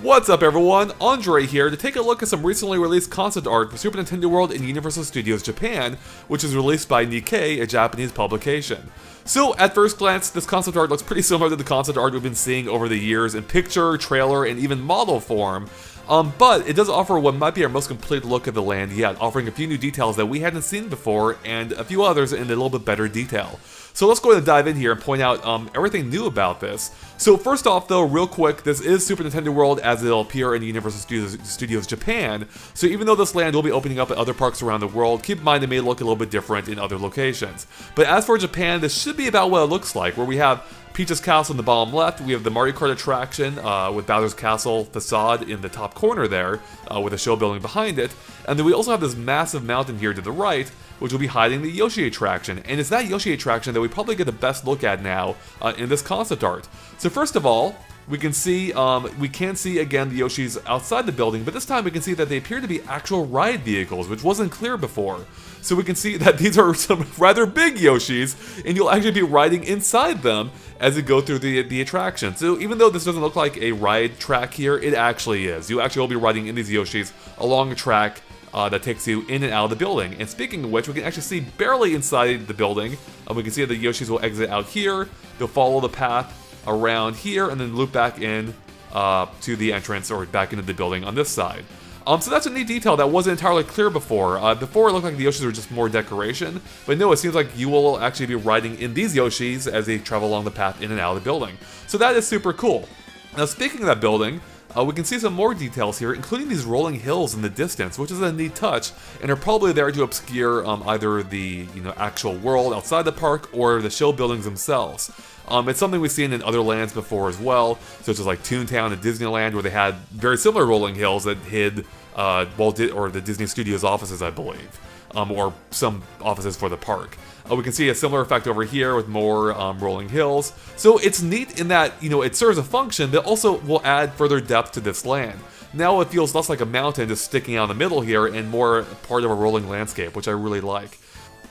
What's up everyone, Andre here to take a look at some recently released concept art for Super Nintendo World in Universal Studios Japan, which is released by Nikkei, a Japanese publication. So at first glance, this concept art looks pretty similar to the concept art we've been seeing over the years in picture, trailer, and even model form. But it does offer what might be our most complete look at the land yet, offering a few new details that we hadn't seen before, and a few others in a little bit better detail. So let's go ahead and dive in here and point out everything new about this. So first off though, real quick, this is Super Nintendo World as it'll appear in Universal Studios Japan, so even though this land will be opening up at other parks around the world, keep in mind it may look a little bit different in other locations. But as for Japan, this should be about what it looks like, where we have Peach's Castle in the bottom left, we have the Mario Kart attraction with Bowser's Castle facade in the top corner there, with a show building behind it, and then we also have this massive mountain here to the right, which will be hiding the Yoshi attraction, and it's that Yoshi attraction that we probably get the best look at now in this concept art. So first of all, we can see again the Yoshis outside the building, but this time we can see that they appear to be actual ride vehicles, which wasn't clear before. So we can see that these are some rather big Yoshis, and you'll actually be riding inside them as you go through the attraction. So even though this doesn't look like a ride track here, it actually is. You actually will be riding in these Yoshis along a track that takes you in and out of the building. And speaking of which, we can actually see barely inside the building. We can see that the Yoshis will exit out here, they'll follow the path around here, and then loop back in to the entrance or back into the building on this side. So that's a neat detail that wasn't entirely clear before. Before it looked like the Yoshis were just more decoration, but no, it seems like you will actually be riding in these Yoshis as they travel along the path in and out of the building. So that is super cool. Now speaking of that building, we can see some more details here, including these rolling hills in the distance, which is a neat touch, and are probably there to obscure either the actual world outside the park or the show buildings themselves. It's something we've seen in other lands before as well, such as like Toontown and Disneyland, where they had very similar rolling hills that hid the Disney Studios offices, I believe, or some offices for the park. We can see a similar effect over here with more rolling hills. So it's neat in that, it serves a function, but also will add further depth to this land. Now it feels less like a mountain just sticking out in the middle here and more part of a rolling landscape, which I really like.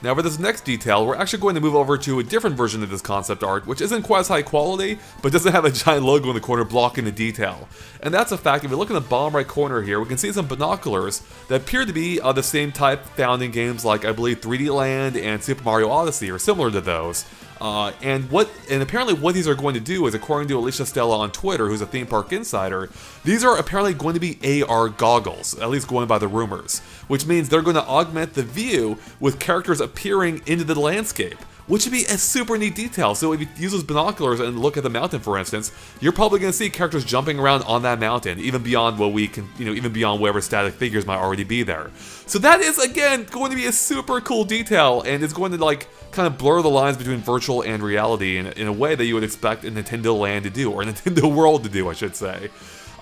Now for this next detail, we're actually going to move over to a different version of this concept art, which isn't quite as high quality, but doesn't have a giant logo in the corner blocking the detail. And that's a fact. If you look in the bottom right corner here, we can see some binoculars that appear to be the same type found in games like, I believe, 3D Land and Super Mario Odyssey, or similar to those. And apparently what these are going to do is, according to Alicia Stella on Twitter, who's a theme park insider, these are apparently going to be AR goggles, at least going by the rumors, which means they're going to augment the view with characters appearing into the landscape, which would be a super neat detail. So if you use those binoculars and look at the mountain, for instance, you're probably going to see characters jumping around on that mountain, even beyond what we can, even beyond whatever static figures might already be there. So that is, again, going to be a super cool detail, and it's going to, kind of blur the lines between virtual and reality in a way that you would expect a Nintendo Land to do, or a Nintendo World to do, I should say.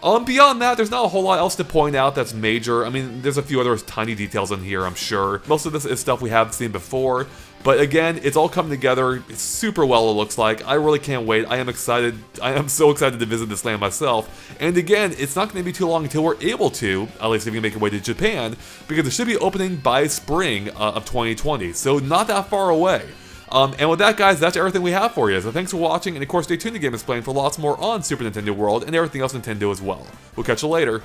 Beyond that, there's not a whole lot else to point out that's major. I mean, there's a few other tiny details in here, I'm sure. Most of this is stuff we have seen before, but again, it's all coming together. It's super well, it looks like. I really can't wait. I am excited. I am so excited to visit this land myself. And again, it's not going to be too long until we're able to, at least if you make your way to Japan, because it should be opening by spring of 2020, so not that far away. And with that, guys, that's everything we have for you. So thanks for watching, and of course, stay tuned to GameXplain for lots more on Super Nintendo World and everything else Nintendo as well. We'll catch you later.